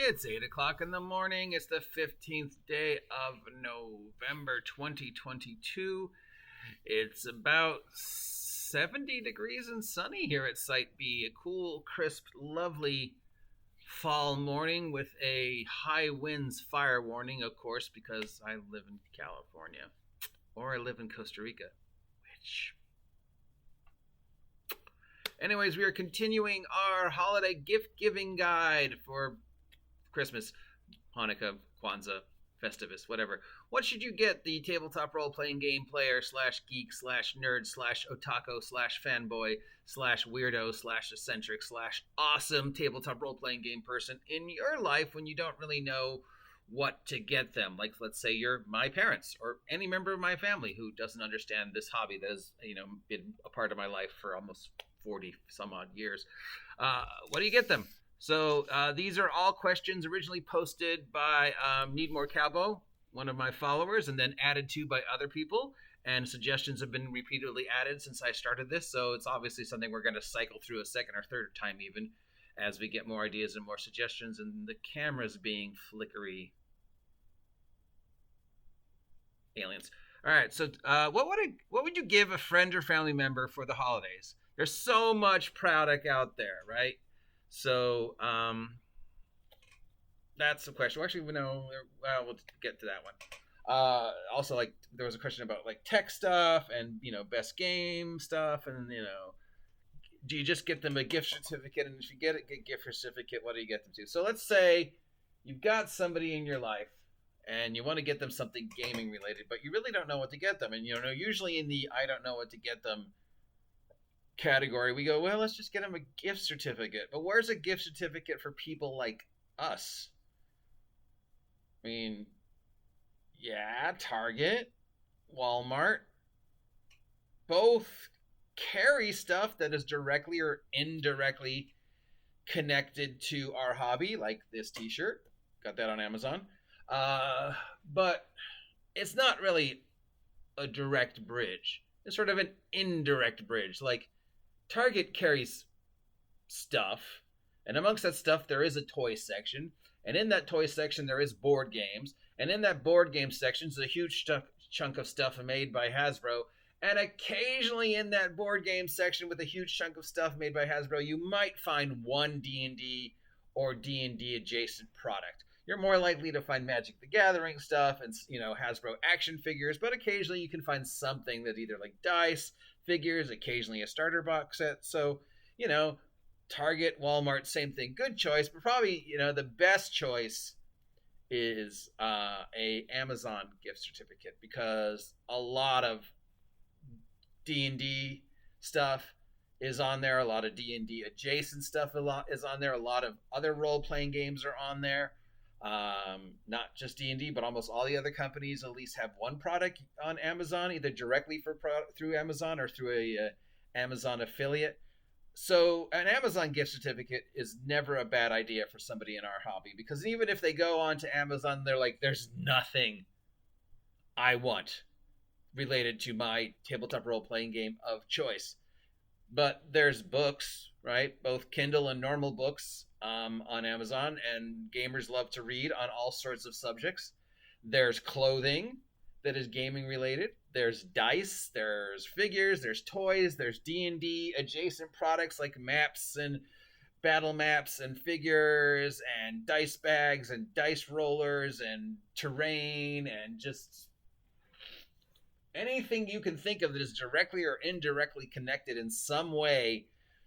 It's 8 o'clock in the morning. It's the 15th day of November 2022. It's about 70 degrees and sunny here at Site B. A cool, crisp, lovely fall morning with a high winds fire warning, of course, because I live in California. Or I live in Costa Rica. Which... Anyways, we are continuing our holiday gift-giving guide for Christmas, Hanukkah, Kwanzaa, Festivus, whatever. What should you get the tabletop role-playing game player / geek / nerd / otaku / fanboy / weirdo / eccentric / awesome tabletop role-playing game person in your life when you don't really know what to get them? Like, let's say you're my parents or any member of my family who doesn't understand this hobby that has, been a part of my life for almost 40 some odd years. What do you get them? So these are all questions originally posted by Need More Cowboy, one of my followers, and then added to by other people. And suggestions have been repeatedly added since I started this. So it's obviously something we're going to cycle through a second or third time even as we get more ideas and more suggestions. And the camera's being flickery. Aliens. All right. So what would you give a friend or family member for the holidays? There's so much product out there, right? So that's the question. Well, actually, we'll get to that one. Also, like, there was a question about like tech stuff and best game stuff, and do you just get them a gift certificate? And if you get a gift certificate, what do you get them to? So let's say you've got somebody in your life and you want to get them something gaming related, but you really don't know what to get them. And usually in the I don't know what to get them category, we go, well, let's just get them a gift certificate. But where's a gift certificate for people like us? I mean, yeah, Target, Walmart, both carry stuff that is directly or indirectly connected to our hobby, like this t-shirt. Got that on Amazon. But it's not really a direct bridge. It's sort of an indirect bridge. Like, Target carries stuff, and amongst that stuff there is a toy section, and in that toy section there is board games, and in that board game section is a huge chunk of stuff made by Hasbro, and occasionally in that board game section with a huge chunk of stuff made by Hasbro you might find one D&D or D&D adjacent product. You're more likely to find Magic the Gathering stuff and Hasbro action figures, but occasionally you can find something that either like dice, figures, occasionally a starter box set. So, Target, Walmart, same thing. Good choice, but probably, the best choice is a Amazon gift certificate, because a lot of D&D stuff is on there. A lot of D&D adjacent stuff is on there. A lot of other role-playing games are on there. Not just D&D, but almost all the other companies at least have one product on Amazon, either directly through Amazon or through a Amazon affiliate. So an Amazon gift certificate is never a bad idea for somebody in our hobby, because even if they go on to Amazon, they're like, there's nothing I want related to my tabletop role-playing game of choice. But there's books, right? Both Kindle and normal books on Amazon, and gamers love to read on all sorts of subjects. There's clothing that is gaming related. There's dice, there's figures, there's toys, there's D&D adjacent products like maps and battle maps and figures and dice bags and dice rollers and terrain and just anything you can think of that is directly or indirectly connected in some way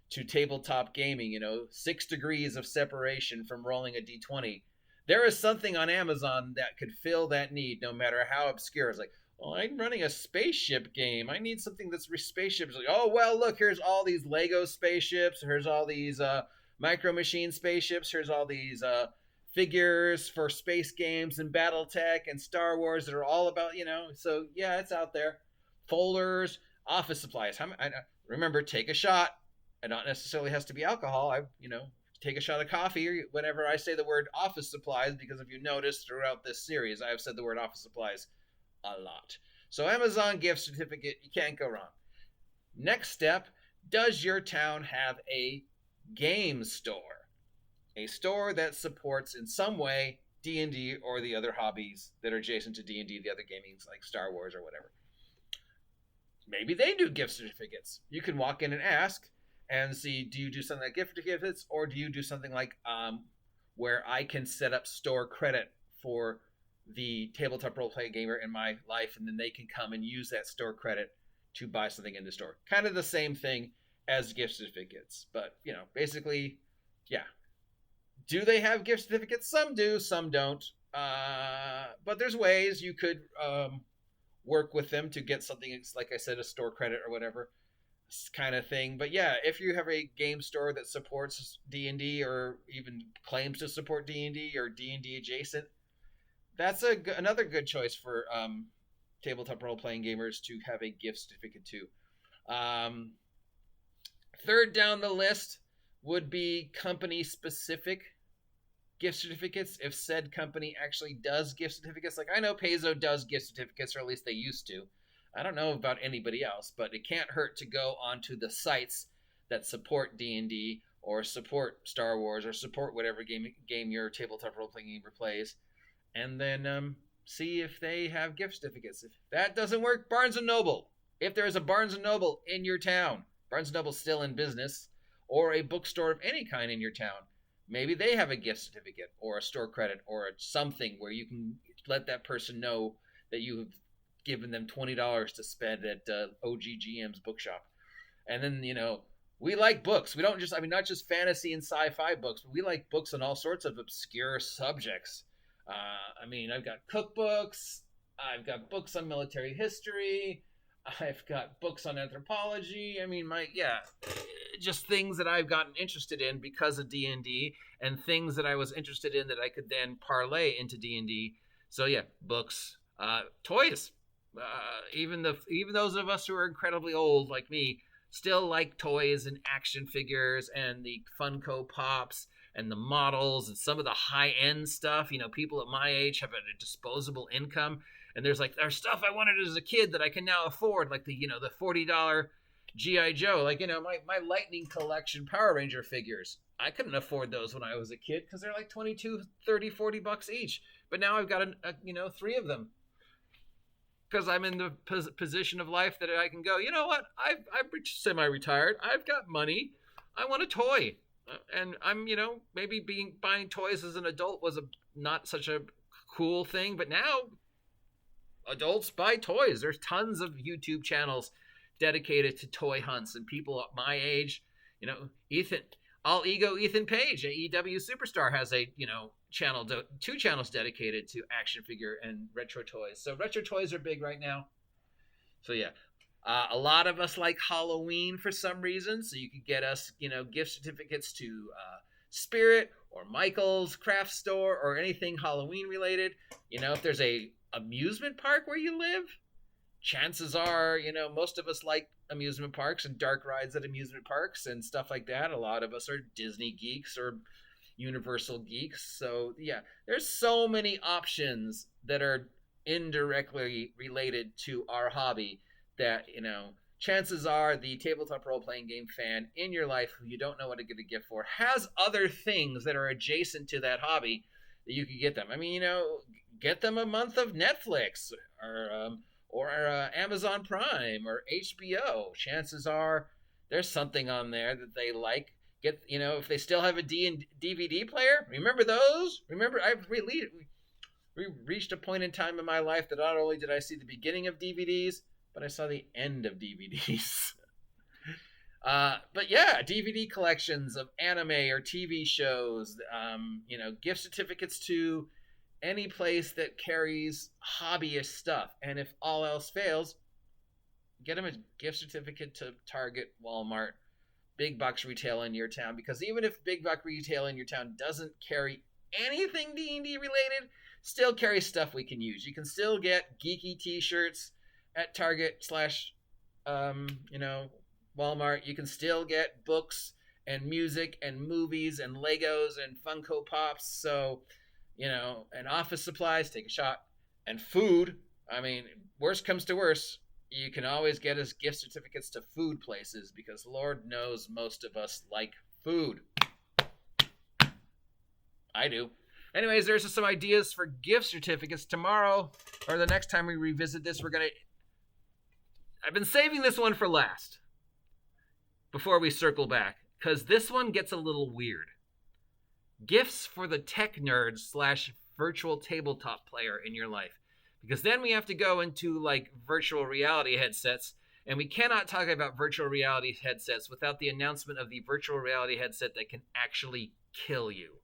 to tabletop gaming. 6 degrees of separation from rolling a d20. There is something on Amazon that could fill that need, no matter how obscure. It's like, well, I'm running a spaceship game. I need something that's spaceships. Like, oh, well, look, here's all these Lego spaceships. Here's all these Micro Machine spaceships. Here's all these figures for space games and BattleTech and Star Wars that are all about, So, yeah, it's out there. Folders, office supplies. Remember, take a shot. It not necessarily has to be alcohol. Take a shot of coffee whenever I say the word office supplies, because if you notice throughout this series, I have said the word office supplies a lot. So Amazon gift certificate, you can't go wrong. Next step, does your town have a game store? a store that supports in some way D&D or the other hobbies that are adjacent to D&D, the other gaming like Star Wars or whatever. Maybe they do gift certificates. You can walk in and ask and see, do you do something like gift certificates, or do you do something like where I can set up store credit for the tabletop role-playing gamer in my life, and then they can come and use that store credit to buy something in the store. Kind of the same thing as gift certificates. But, basically, yeah. Do they have gift certificates? Some do, some don't. But there's ways you could work with them to get something, like I said, a store credit or whatever kind of thing. But yeah, if you have a game store that supports D&D or even claims to support D&D or D&D adjacent, that's another good choice for tabletop role-playing gamers to have a gift certificate to. Third down the list would be company-specific gift certificates, if said company actually does gift certificates. Like, I know Paizo does gift certificates, or at least they used to. I don't know about anybody else, but it can't hurt to go onto the sites that support D&D or support Star Wars or support whatever game your tabletop role-playing gamer plays, and then see if they have gift certificates. If that doesn't work, Barnes & Noble. If there's a Barnes & Noble in your town, Barnes & Noble's still in business, or a bookstore of any kind in your town, maybe they have a gift certificate or a store credit or something where you can let that person know that you've given them $20 to spend at OGGM's bookshop. And then, we like books. We don't just, not just fantasy and sci-fi books, but we like books on all sorts of obscure subjects. I've got cookbooks. I've got books on military history. I've got books on anthropology. Just things that I've gotten interested in because of D&D, and things that I was interested in that I could then parlay into D&D. So yeah, books, toys. Even those of us who are incredibly old like me still like toys and action figures and the Funko Pops and the models and some of the high-end stuff. People at my age have a disposable income, and there's stuff I wanted as a kid that I can now afford, like the $40 G.I. Joe, my Lightning Collection Power Ranger figures. I couldn't afford those when I was a kid because they're like $22, $30, $40 each. But now I've got 3 of them because I'm in the position of life that I can go, you know what? I'm semi-retired. I've got money. I want a toy. And I'm, maybe buying toys as an adult was not such a cool thing, but now adults buy toys. There's tons of YouTube channels dedicated to toy hunts, and people at my age, Ethan Page, AEW Superstar, has a channel, 2 channels dedicated to action figure and retro toys. So retro toys are big right now. So yeah. A lot of us like Halloween for some reason, so you could get us, gift certificates to Spirit or Michael's Craft Store or anything Halloween related. If there's a amusement park where you live, chances are, most of us like amusement parks and dark rides at amusement parks and stuff like that. A lot of us are Disney geeks or Universal geeks. So yeah, there's so many options that are indirectly related to our hobby that, chances are the tabletop role-playing game fan in your life who you don't know what to get a gift for has other things that are adjacent to that hobby that you could get them. Get them a month of Netflix or Amazon Prime or HBO. Chances are there's something on there that they like. If they still have a DVD player, remember those? We reached a point in time in my life that not only did I see the beginning of DVDs, but I saw the end of DVDs. But yeah, DVD collections of anime or TV shows, gift certificates to any place that carries hobbyist stuff. And if all else fails, get them a gift certificate to Target, Walmart, big box retail in your town. Because even if big box retail in your town doesn't carry anything D&D related, still carry stuff we can use. You can still get geeky t-shirts at Target / Walmart. You can still get books and music and movies and Legos and Funko Pops. So, and office supplies, take a shot, and food. Worst comes to worst, you can always get us gift certificates to food places because Lord knows most of us like food. I do. Anyways, there's some ideas for gift certificates tomorrow, or the next time we revisit this. I've been saving this one for last, before we circle back, because this one gets a little weird. Gifts for the tech nerd / virtual tabletop player in your life. Because then we have to go into like virtual reality headsets, and we cannot talk about virtual reality headsets without the announcement of the virtual reality headset that can actually kill you.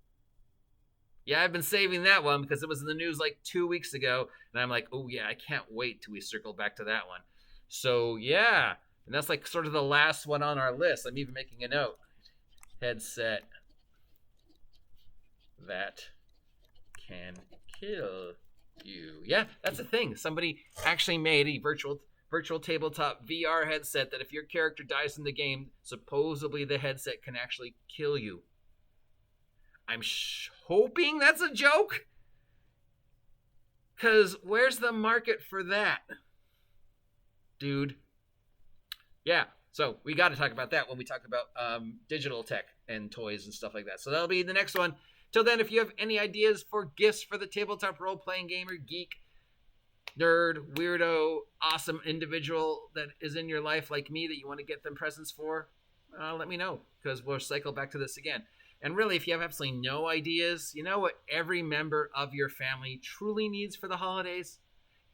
Yeah, I've been saving that one because it was in the news like 2 weeks ago, and I'm like, oh yeah, I can't wait till we circle back to that one. So yeah, and that's like sort of the last one on our list. I'm even making a note. Headset that can kill you. Yeah, that's a thing. Somebody actually made a virtual tabletop VR headset that if your character dies in the game, supposedly the headset can actually kill you. I'm hoping that's a joke. Because where's the market for that? Dude. Yeah, so we got to talk about that when we talk about digital tech and toys and stuff like that. So that'll be the next one. Till then, if you have any ideas for gifts for the tabletop role-playing gamer, geek, nerd, weirdo, awesome individual that is in your life like me that you want to get them presents for, let me know, because we'll cycle back to this again. And really, if you have absolutely no ideas, you know what every member of your family truly needs for the holidays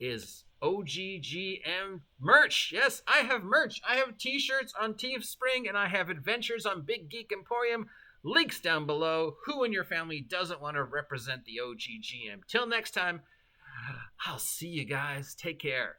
is OGGM merch. Yes, I have merch. I have t-shirts on Teespring, and I have adventures on Big Geek Emporium. Links down below. Who in your family doesn't want to represent the OGGM? Till next time, I'll see you guys. Take care.